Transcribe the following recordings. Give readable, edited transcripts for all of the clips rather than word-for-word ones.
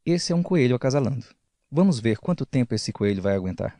Esse é um coelho acasalando. Vamos ver quanto tempo esse coelho vai aguentar.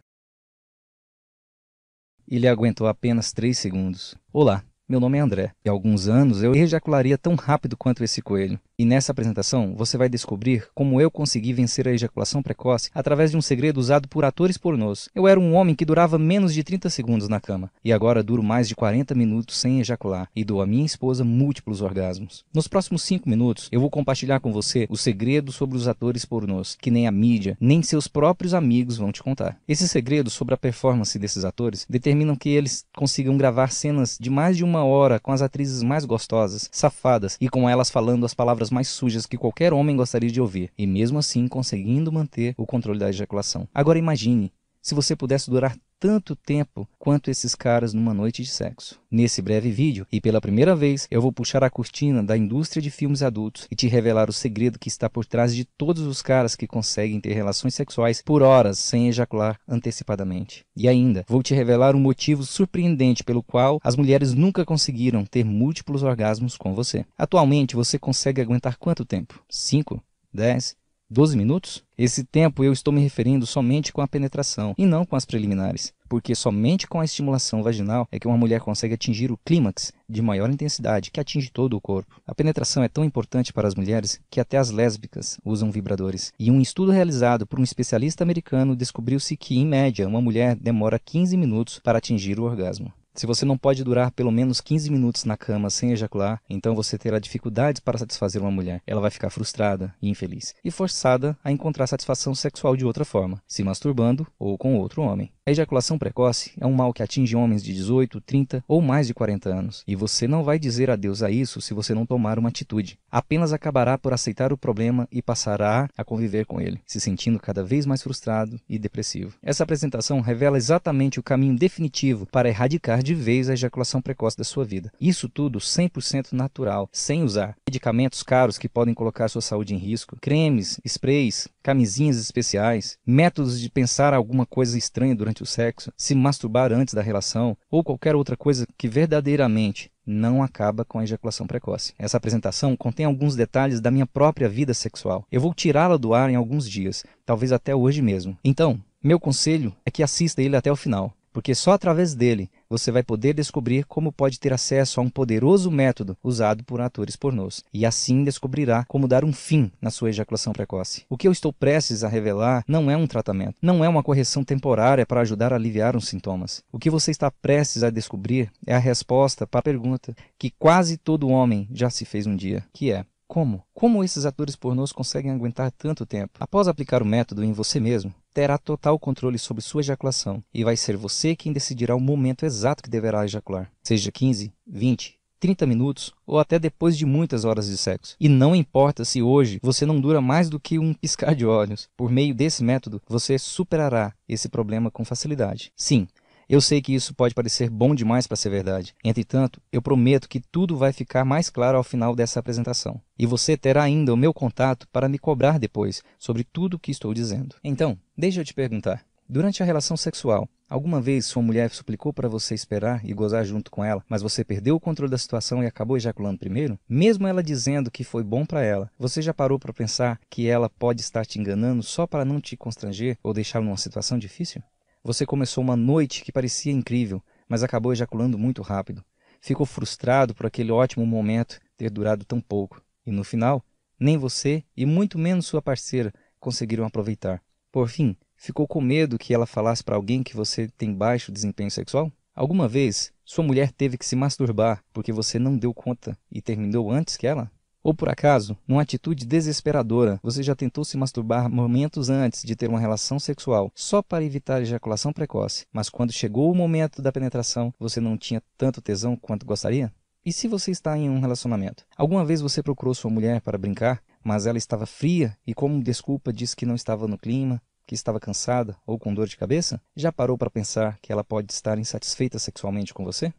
Ele aguentou apenas 3 segundos. Olá, meu nome é André. E há alguns anos eu ejacularia tão rápido quanto esse coelho. E nessa apresentação você vai descobrir como eu consegui vencer a ejaculação precoce através de um segredo usado por atores pornôs. Eu era um homem que durava menos de 30 segundos na cama. E agora duro mais de 40 minutos sem ejacular. E dou à minha esposa múltiplos orgasmos. Nos próximos 5 minutos eu vou compartilhar com você o segredo sobre os atores pornôs, que nem a mídia, nem seus próprios amigos vão te contar. Esses segredos sobre a performance desses atores determinam que eles consigam gravar cenas de mais de 1 hora com as atrizes mais gostosas, safadas e com elas falando as palavras mais sujas que qualquer homem gostaria de ouvir, e mesmo assim conseguindo manter o controle da ejaculação. Agora imagine se você pudesse durar tanto tempo quanto esses caras numa noite de sexo. Nesse breve vídeo, e pela primeira vez, eu vou puxar a cortina da indústria de filmes adultos e te revelar o segredo que está por trás de todos os caras que conseguem ter relações sexuais por horas sem ejacular antecipadamente. E ainda, vou te revelar um motivo surpreendente pelo qual as mulheres nunca conseguiram ter múltiplos orgasmos com você. Atualmente, você consegue aguentar quanto tempo? 5? 10? 12 minutos? Esse tempo eu estou me referindo somente com a penetração e não com as preliminares, porque somente com a estimulação vaginal é que uma mulher consegue atingir o clímax de maior intensidade, que atinge todo o corpo. A penetração é tão importante para as mulheres que até as lésbicas usam vibradores. E um estudo realizado por um especialista americano descobriu-se que, em média, uma mulher demora 15 minutos para atingir o orgasmo. Se você não pode durar pelo menos 15 minutos na cama sem ejacular, então você terá dificuldades para satisfazer uma mulher. Ela vai ficar frustrada e infeliz, e forçada a encontrar satisfação sexual de outra forma, se masturbando ou com outro homem. A ejaculação precoce é um mal que atinge homens de 18, 30 ou mais de 40 anos, e você não vai dizer adeus a isso se você não tomar uma atitude. Apenas acabará por aceitar o problema e passará a conviver com ele, se sentindo cada vez mais frustrado e depressivo. Essa apresentação revela exatamente o caminho definitivo para erradicar de vez a ejaculação precoce da sua vida. Isso tudo 100% natural, sem usar medicamentos caros que podem colocar sua saúde em risco, cremes, sprays, camisinhas especiais, métodos de pensar alguma coisa estranha durante o sexo, se masturbar antes da relação ou qualquer outra coisa que verdadeiramente não acaba com a ejaculação precoce. Essa apresentação contém alguns detalhes da minha própria vida sexual. Eu vou tirá-la do ar em alguns dias, talvez até hoje mesmo. Então, meu conselho é que assista ele até o final, porque só através dele você vai poder descobrir como pode ter acesso a um poderoso método usado por atores pornôs. E assim descobrirá como dar um fim na sua ejaculação precoce. O que eu estou prestes a revelar não é um tratamento, não é uma correção temporária para ajudar a aliviar os sintomas. O que você está prestes a descobrir é a resposta para a pergunta que quase todo homem já se fez um dia, que é: como? Como esses atores pornôs conseguem aguentar tanto tempo? Após aplicar o método em você mesmo, terá total controle sobre sua ejaculação e vai ser você quem decidirá o momento exato que deverá ejacular, seja 15, 20, 30 minutos ou até depois de muitas horas de sexo. E não importa se hoje você não dura mais do que um piscar de olhos, por meio desse método você superará esse problema com facilidade. Sim, eu sei que isso pode parecer bom demais para ser verdade. Entretanto, eu prometo que tudo vai ficar mais claro ao final dessa apresentação. E você terá ainda o meu contato para me cobrar depois sobre tudo o que estou dizendo. Então, deixa eu te perguntar. Durante a relação sexual, alguma vez sua mulher suplicou para você esperar e gozar junto com ela, mas você perdeu o controle da situação e acabou ejaculando primeiro? Mesmo ela dizendo que foi bom para ela, você já parou para pensar que ela pode estar te enganando só para não te constranger ou deixá-lo numa situação difícil? Você começou uma noite que parecia incrível, mas acabou ejaculando muito rápido. Ficou frustrado por aquele ótimo momento ter durado tão pouco. E no final, nem você e muito menos sua parceira conseguiram aproveitar. Por fim, ficou com medo que ela falasse para alguém que você tem baixo desempenho sexual? Alguma vez, sua mulher teve que se masturbar porque você não deu conta e terminou antes que ela? Ou por acaso, numa atitude desesperadora, você já tentou se masturbar momentos antes de ter uma relação sexual, só para evitar ejaculação precoce, mas quando chegou o momento da penetração, você não tinha tanto tesão quanto gostaria? E se você está em um relacionamento? Alguma vez você procurou sua mulher para brincar, mas ela estava fria e como desculpa disse que não estava no clima, que estava cansada ou com dor de cabeça? Já parou para pensar que ela pode estar insatisfeita sexualmente com você?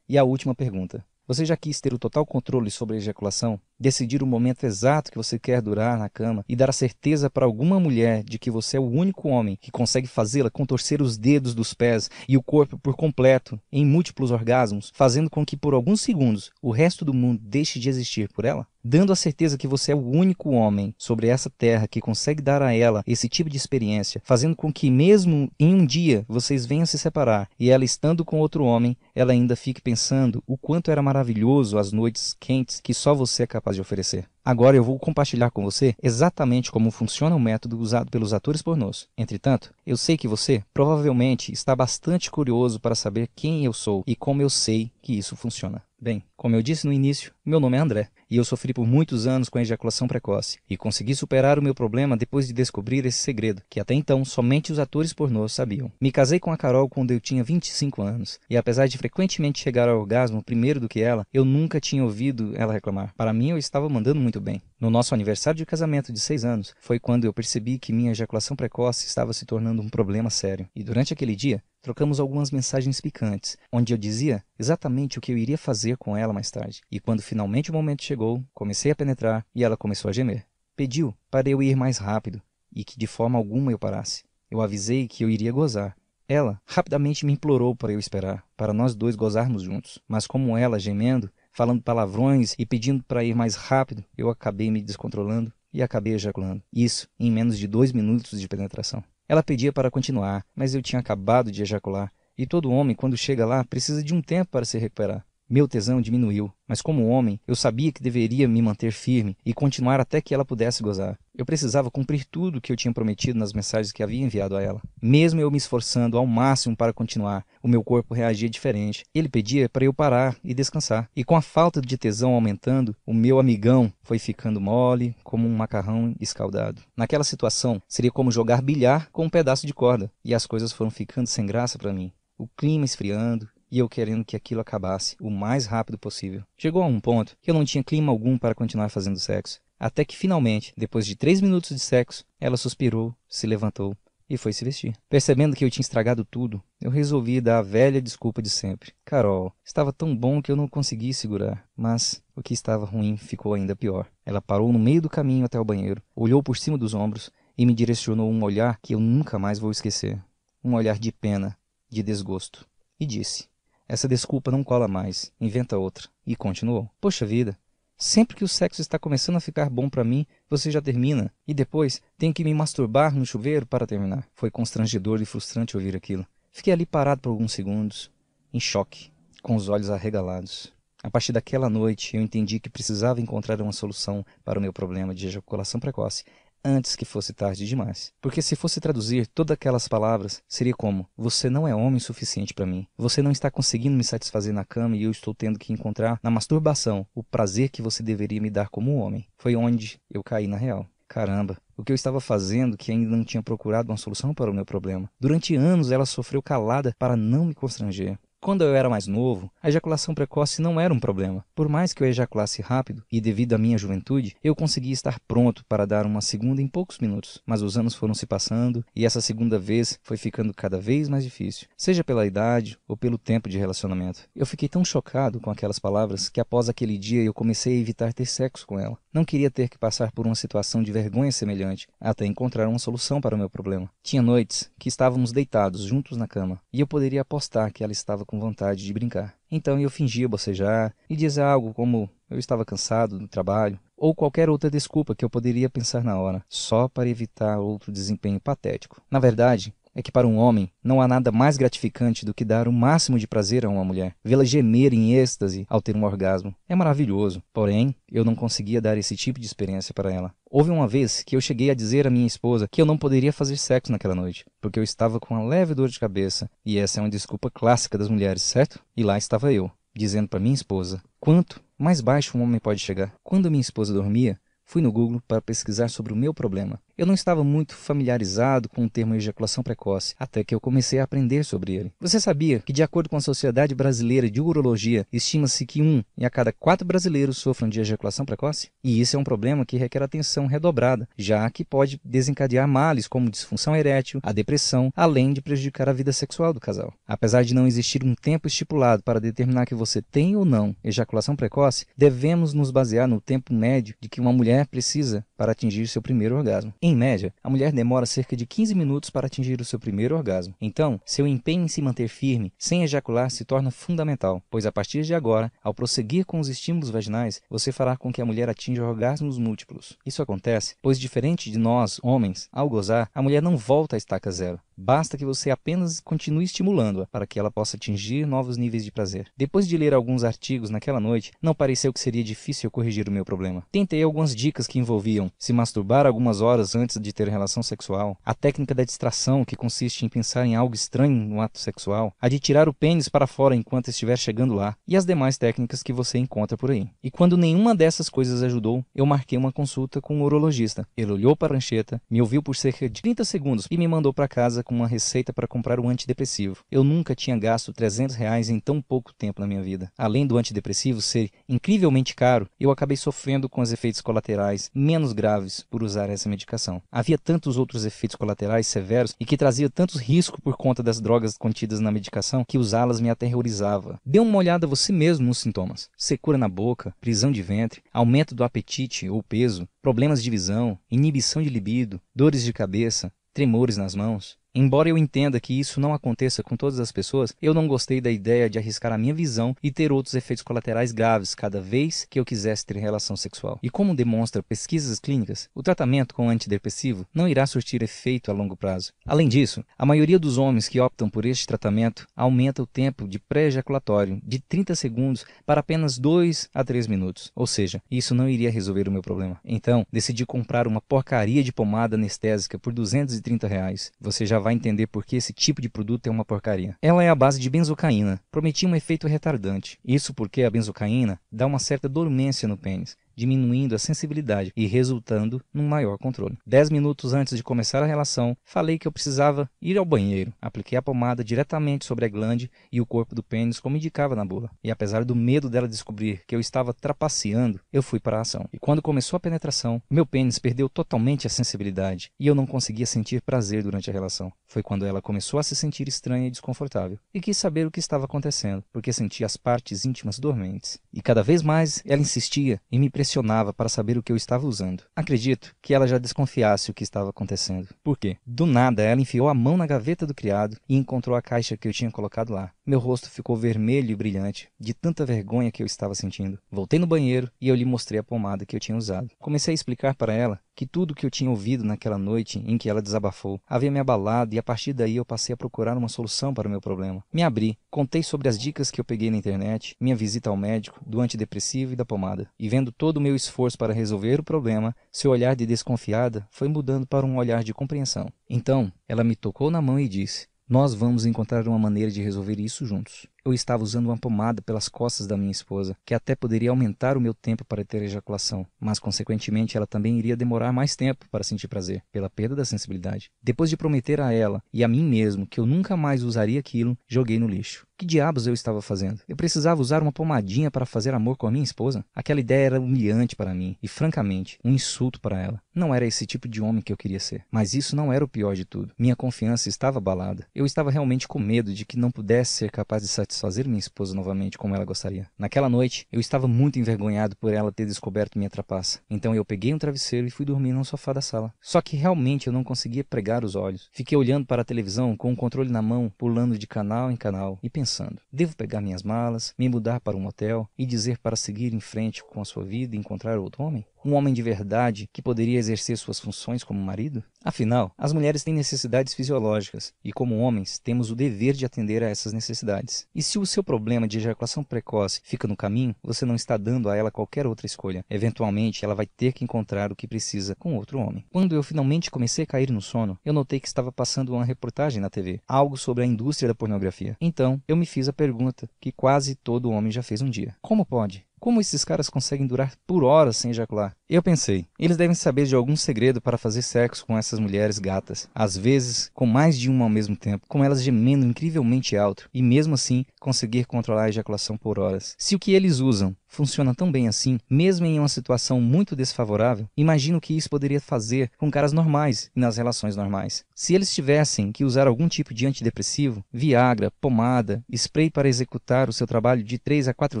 E a última pergunta. Você já quis ter o total controle sobre a ejaculação decidir o momento exato que você quer durar na cama e dar a certeza para alguma mulher de que você é o único homem que consegue fazê-la contorcer os dedos dos pés e o corpo por completo em múltiplos orgasmos, fazendo com que por alguns segundos o resto do mundo deixe de existir por ela? Dando a certeza que você é o único homem sobre essa terra que consegue dar a ela esse tipo de experiência, fazendo com que mesmo em um dia vocês venham se separar e ela estando com outro homem, ela ainda fique pensando o quanto era maravilhoso as noites quentes que só você é capaz de oferecer. Agora eu vou compartilhar com você exatamente como funciona o método usado pelos atores pornôs. Entretanto, eu sei que você provavelmente está bastante curioso para saber quem eu sou e como eu sei que isso funciona. Bem, como eu disse no início, meu nome é André e eu sofri por muitos anos com a ejaculação precoce e consegui superar o meu problema depois de descobrir esse segredo, que até então somente os atores pornôs sabiam. Me casei com a Carol quando eu tinha 25 anos e apesar de frequentemente chegar ao orgasmo primeiro do que ela, eu nunca tinha ouvido ela reclamar. Para mim, eu estava mandando muito bem. No nosso aniversário de casamento de 6 anos, foi quando eu percebi que minha ejaculação precoce estava se tornando um problema sério. E durante aquele dia, trocamos algumas mensagens picantes, onde eu dizia exatamente o que eu iria fazer com ela mais tarde. E quando finalmente o momento chegou, comecei a penetrar e ela começou a gemer. Pediu para eu ir mais rápido e que de forma alguma eu parasse. Eu avisei que eu iria gozar. Ela rapidamente me implorou para eu esperar, para nós dois gozarmos juntos. Mas como ela, gemendo, falando palavrões e pedindo para ir mais rápido, eu acabei me descontrolando e acabei ejaculando. Isso em menos de 2 minutos de penetração. Ela pedia para continuar, mas eu tinha acabado de ejacular, e todo homem, quando chega lá, precisa de um tempo para se recuperar. Meu tesão diminuiu, mas como homem, eu sabia que deveria me manter firme e continuar até que ela pudesse gozar. Eu precisava cumprir tudo o que eu tinha prometido nas mensagens que havia enviado a ela. Mesmo eu me esforçando ao máximo para continuar, o meu corpo reagia diferente. Ele pedia para eu parar e descansar. E com a falta de tesão aumentando, o meu amigão foi ficando mole como um macarrão escaldado. Naquela situação, seria como jogar bilhar com um pedaço de corda. E as coisas foram ficando sem graça para mim. O clima esfriando, e eu querendo que aquilo acabasse o mais rápido possível. Chegou a um ponto que eu não tinha clima algum para continuar fazendo sexo. Até que finalmente, depois de 3 minutos de sexo, ela suspirou, se levantou e foi se vestir. Percebendo que eu tinha estragado tudo, eu resolvi dar a velha desculpa de sempre. Carol, estava tão bom que eu não consegui segurar, mas o que estava ruim ficou ainda pior. Ela parou no meio do caminho até o banheiro, olhou por cima dos ombros e me direcionou um olhar que eu nunca mais vou esquecer. Um olhar de pena, de desgosto. E disse: essa desculpa não cola mais, inventa outra. E continuou: poxa vida, sempre que o sexo está começando a ficar bom para mim, você já termina. E depois tenho que me masturbar no chuveiro para terminar. Foi constrangedor e frustrante ouvir aquilo. Fiquei ali parado por alguns segundos, em choque, com os olhos arregalados. A partir daquela noite, eu entendi que precisava encontrar uma solução para o meu problema de ejaculação precoce antes que fosse tarde demais. Porque se fosse traduzir todas aquelas palavras, seria como: você não é homem suficiente para mim. Você não está conseguindo me satisfazer na cama e eu estou tendo que encontrar na masturbação o prazer que você deveria me dar como homem. Foi onde eu caí na real. Caramba, o que eu estava fazendo que ainda não tinha procurado uma solução para o meu problema. Durante anos ela sofreu calada para não me constranger. Quando eu era mais novo, a ejaculação precoce não era um problema. Por mais que eu ejaculasse rápido, e devido à minha juventude, eu conseguia estar pronto para dar uma segunda em poucos minutos. Mas os anos foram se passando, e essa segunda vez foi ficando cada vez mais difícil, seja pela idade ou pelo tempo de relacionamento. Eu fiquei tão chocado com aquelas palavras que após aquele dia eu comecei a evitar ter sexo com ela. Não queria ter que passar por uma situação de vergonha semelhante, até encontrar uma solução para o meu problema. Tinha noites que estávamos deitados juntos na cama, e eu poderia apostar que ela estava com vontade de brincar. Então eu fingia bocejar e dizia algo como: eu estava cansado do trabalho, ou qualquer outra desculpa que eu poderia pensar na hora, só para evitar outro desempenho patético. Na verdade, é que para um homem não há nada mais gratificante do que dar o máximo de prazer a uma mulher. Vê-la gemer em êxtase ao ter um orgasmo é maravilhoso. Porém, eu não conseguia dar esse tipo de experiência para ela. Houve uma vez que eu cheguei a dizer à minha esposa que eu não poderia fazer sexo naquela noite, porque eu estava com uma leve dor de cabeça, e essa é uma desculpa clássica das mulheres, certo? E lá estava eu, dizendo para minha esposa quanto mais baixo um homem pode chegar. Quando minha esposa dormia, fui no Google para pesquisar sobre o meu problema. Eu não estava muito familiarizado com o termo ejaculação precoce, até que eu comecei a aprender sobre ele. Você sabia que, de acordo com a Sociedade Brasileira de Urologia, estima-se que 1 em a cada 4 brasileiros sofram de ejaculação precoce? E isso é um problema que requer atenção redobrada, já que pode desencadear males como disfunção erétil, a depressão, além de prejudicar a vida sexual do casal. Apesar de não existir um tempo estipulado para determinar que você tem ou não ejaculação precoce, devemos nos basear no tempo médio de que uma mulher precisa para atingir seu primeiro orgasmo. Em média, a mulher demora cerca de 15 minutos para atingir o seu primeiro orgasmo. Então, seu empenho em se manter firme, sem ejacular, se torna fundamental, pois a partir de agora, ao prosseguir com os estímulos vaginais, você fará com que a mulher atinja orgasmos múltiplos. Isso acontece, pois diferente de nós, homens, ao gozar, a mulher não volta à estaca zero. Basta que você apenas continue estimulando-a para que ela possa atingir novos níveis de prazer. Depois de ler alguns artigos naquela noite, não pareceu que seria difícil corrigir o meu problema. Tentei algumas dicas que envolviam se masturbar algumas horas antes de ter relação sexual, a técnica da distração, que consiste em pensar em algo estranho no ato sexual, a de tirar o pênis para fora enquanto estiver chegando lá, e as demais técnicas que você encontra por aí. E quando nenhuma dessas coisas ajudou, eu marquei uma consulta com um urologista. Ele olhou para a prancheta, me ouviu por cerca de 30 segundos e me mandou para casa com uma receita para comprar um antidepressivo. Eu nunca tinha gasto R$300 em tão pouco tempo na minha vida. Além do antidepressivo ser incrivelmente caro, eu acabei sofrendo com os efeitos colaterais menos graves por usar essa medicação. Havia tantos outros efeitos colaterais severos e que trazia tantos riscos por conta das drogas contidas na medicação que usá-las me aterrorizava. Dê uma olhada você mesmo nos sintomas: secura na boca, prisão de ventre, aumento do apetite ou peso, problemas de visão, inibição de libido, dores de cabeça, tremores nas mãos. Embora eu entenda que isso não aconteça com todas as pessoas, eu não gostei da ideia de arriscar a minha visão e ter outros efeitos colaterais graves cada vez que eu quisesse ter relação sexual. E como demonstra pesquisas clínicas, o tratamento com antidepressivo não irá surtir efeito a longo prazo. Além disso, a maioria dos homens que optam por este tratamento aumenta o tempo de pré-ejaculatório de 30 segundos para apenas 2 a 3 minutos. Ou seja, isso não iria resolver o meu problema. Então, decidi comprar uma porcaria de pomada anestésica por R$230. Você já vai entender por que esse tipo de produto é uma porcaria. Ela é à base de benzocaína. Prometia um efeito retardante. Isso porque a benzocaína dá uma certa dormência no pênis, diminuindo a sensibilidade e resultando num maior controle. 10 minutos antes de começar a relação, falei que eu precisava ir ao banheiro. Apliquei a pomada diretamente sobre a glande e o corpo do pênis, como indicava na bula. E apesar do medo dela descobrir que eu estava trapaceando, eu fui para a ação. E quando começou a penetração, meu pênis perdeu totalmente a sensibilidade e eu não conseguia sentir prazer durante a relação. Foi quando ela começou a se sentir estranha e desconfortável e quis saber o que estava acontecendo, porque sentia as partes íntimas dormentes. E cada vez mais ela insistia e me pressionava para saber o que eu estava usando. Acredito que ela já desconfiasse o que estava acontecendo. Por quê? Do nada, ela enfiou a mão na gaveta do criado e encontrou a caixa que eu tinha colocado lá. Meu rosto ficou vermelho e brilhante, de tanta vergonha que eu estava sentindo. Voltei no banheiro e eu lhe mostrei a pomada que eu tinha usado. Comecei a explicar para ela que tudo que eu tinha ouvido naquela noite em que ela desabafou havia me abalado e a partir daí eu passei a procurar uma solução para o meu problema. Me abri, contei sobre as dicas que eu peguei na internet, minha visita ao médico, do antidepressivo e da pomada. E vendo todo o meu esforço para resolver o problema, seu olhar de desconfiada foi mudando para um olhar de compreensão. Então, ela me tocou na mão e disse: "Nós vamos encontrar uma maneira de resolver isso juntos." Eu estava usando uma pomada pelas costas da minha esposa, que até poderia aumentar o meu tempo para ter ejaculação, mas consequentemente ela também iria demorar mais tempo para sentir prazer, pela perda da sensibilidade. Depois de prometer a ela e a mim mesmo que eu nunca mais usaria aquilo, joguei no lixo. Que diabos eu estava fazendo? Eu precisava usar uma pomadinha para fazer amor com a minha esposa? Aquela ideia era humilhante para mim e, francamente, um insulto para ela. Não era esse tipo de homem que eu queria ser. Mas isso não era o pior de tudo. Minha confiança estava abalada. Eu estava realmente com medo de que não pudesse ser capaz de satisfazer minha esposa novamente como ela gostaria. Naquela noite, eu estava muito envergonhado por ela ter descoberto minha trapaça. Então eu peguei um travesseiro e fui dormir no sofá da sala. Só que realmente eu não conseguia pregar os olhos. Fiquei olhando para a televisão com o controle na mão, pulando de canal em canal e pensando: devo pegar minhas malas, me mudar para um hotel e dizer para seguir em frente com a sua vida e encontrar outro homem? Um homem de verdade que poderia exercer suas funções como marido? Afinal, as mulheres têm necessidades fisiológicas e, como homens, temos o dever de atender a essas necessidades. E se o seu problema de ejaculação precoce fica no caminho, você não está dando a ela qualquer outra escolha. Eventualmente, ela vai ter que encontrar o que precisa com outro homem. Quando eu finalmente comecei a cair no sono, eu notei que estava passando uma reportagem na TV, algo sobre a indústria da pornografia. Então, eu me fiz a pergunta que quase todo homem já fez um dia: como pode? Como esses caras conseguem durar por horas sem ejacular? Eu pensei, eles devem saber de algum segredo para fazer sexo com essas mulheres gatas, às vezes com mais de uma ao mesmo tempo, com elas gemendo incrivelmente alto, e mesmo assim conseguir controlar a ejaculação por horas. Se o que eles usam funciona tão bem assim, mesmo em uma situação muito desfavorável, imagino que isso poderia fazer com caras normais e nas relações normais. Se eles tivessem que usar algum tipo de antidepressivo, Viagra, pomada, spray para executar o seu trabalho de 3 a 4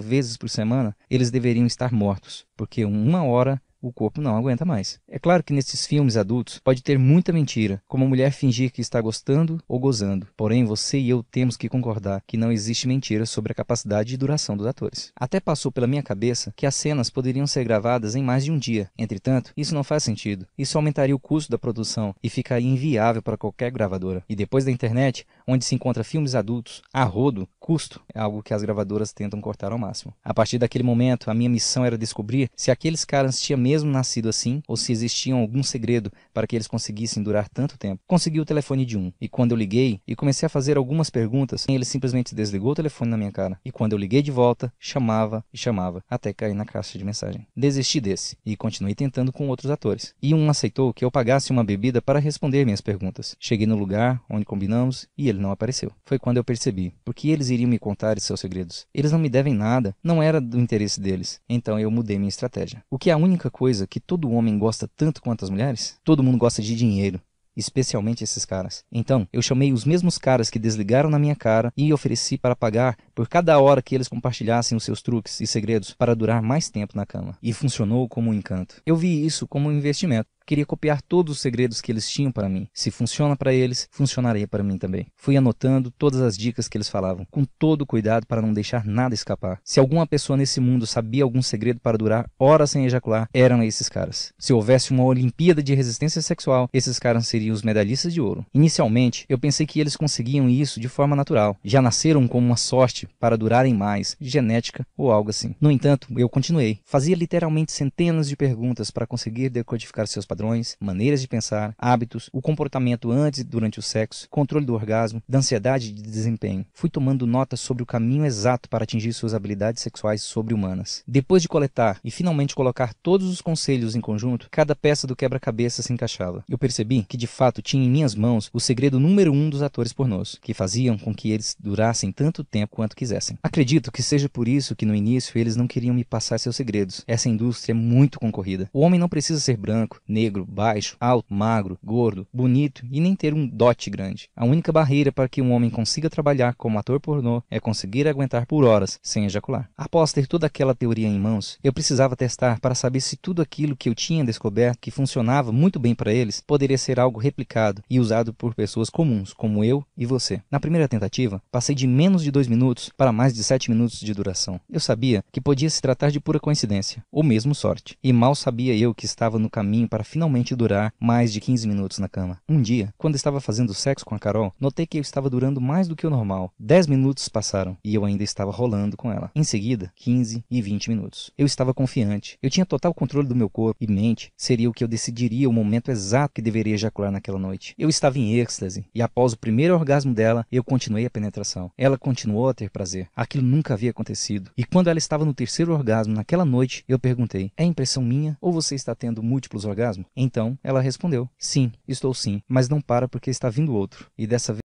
vezes por semana, eles deveriam estar mortos, porque uma hora o corpo não aguenta mais. É claro que nesses filmes adultos pode ter muita mentira, como a mulher fingir que está gostando ou gozando. Porém, você e eu temos que concordar que não existe mentira sobre a capacidade e duração dos atores. Até passou pela minha cabeça que as cenas poderiam ser gravadas em mais de um dia. Entretanto, isso não faz sentido. Isso aumentaria o custo da produção e ficaria inviável para qualquer gravadora. E depois da internet, onde se encontra filmes adultos, a rodo, custo é algo que as gravadoras tentam cortar ao máximo. A partir daquele momento, a minha missão era descobrir se aqueles caras tinham mesmo nascido assim, ou se existia algum segredo para que eles conseguissem durar tanto tempo. Consegui o telefone de um, e quando eu liguei e comecei a fazer algumas perguntas, ele simplesmente desligou o telefone na minha cara. E quando eu liguei de volta, chamava e chamava, até cair na caixa de mensagem. Desisti desse, e continuei tentando com outros atores. E um aceitou que eu pagasse uma bebida para responder minhas perguntas. Cheguei no lugar onde combinamos, e ele não apareceu. Foi quando eu percebi, porque eles iriam me contar seus segredos. Eles não me devem nada, não era do interesse deles. Então eu mudei minha estratégia. O que é a única coisa que todo homem gosta tanto quanto as mulheres? Todo mundo gosta de dinheiro. Especialmente esses caras. Então, eu chamei os mesmos caras que desligaram na minha cara e ofereci para pagar por cada hora que eles compartilhassem os seus truques e segredos para durar mais tempo na cama. E funcionou como um encanto. Eu vi isso como um investimento. Queria copiar todos os segredos que eles tinham para mim. Se funciona para eles, funcionaria para mim também. Fui anotando todas as dicas que eles falavam, com todo o cuidado para não deixar nada escapar. Se alguma pessoa nesse mundo sabia algum segredo para durar horas sem ejacular, eram esses caras. Se houvesse uma Olimpíada de resistência sexual, esses caras seriam os medalhistas de ouro. Inicialmente, eu pensei que eles conseguiam isso de forma natural. Já nasceram com uma sorte para durarem mais, genética ou algo assim. No entanto, eu continuei. Fazia literalmente centenas de perguntas para conseguir decodificar seus padrões, maneiras de pensar, hábitos, o comportamento antes e durante o sexo, controle do orgasmo, da ansiedade e de desempenho. Fui tomando notas sobre o caminho exato para atingir suas habilidades sexuais sobre-humanas. Depois de coletar e finalmente colocar todos os conselhos em conjunto, cada peça do quebra-cabeça se encaixava. Eu percebi que de fato tinha em minhas mãos o segredo número 1 dos atores pornôs, que faziam com que eles durassem tanto tempo quanto quisessem. Acredito que seja por isso que no início eles não queriam me passar seus segredos. Essa indústria é muito concorrida. O homem não precisa ser branco, negro, baixo, alto, magro, gordo, bonito e nem ter um dote grande. A única barreira para que um homem consiga trabalhar como ator pornô é conseguir aguentar por horas sem ejacular. Após ter toda aquela teoria em mãos, eu precisava testar para saber se tudo aquilo que eu tinha descoberto que funcionava muito bem para eles poderia ser algo replicado e usado por pessoas comuns, como eu e você. Na primeira tentativa, passei de menos de 2 minutos para mais de 7 minutos de duração. Eu sabia que podia se tratar de pura coincidência, ou mesmo sorte. E mal sabia eu que estava no caminho para finalmente durar mais de 15 minutos na cama. Um dia, quando estava fazendo sexo com a Carol, notei que eu estava durando mais do que o normal. 10 minutos passaram e eu ainda estava rolando com ela. Em seguida, 15 e 20 minutos. Eu estava confiante. Eu tinha total controle do meu corpo e mente. Seria o que eu decidiria o momento exato que deveria ejacular naquela noite. Eu estava em êxtase e após o primeiro orgasmo dela, eu continuei a penetração. Ela continuou a ter prazer. Aquilo nunca havia acontecido. E quando ela estava no terceiro orgasmo naquela noite, eu perguntei: é impressão minha ou você está tendo múltiplos orgasmos? Então, ela respondeu: sim, estou sim, mas não para porque está vindo outro. E dessa vez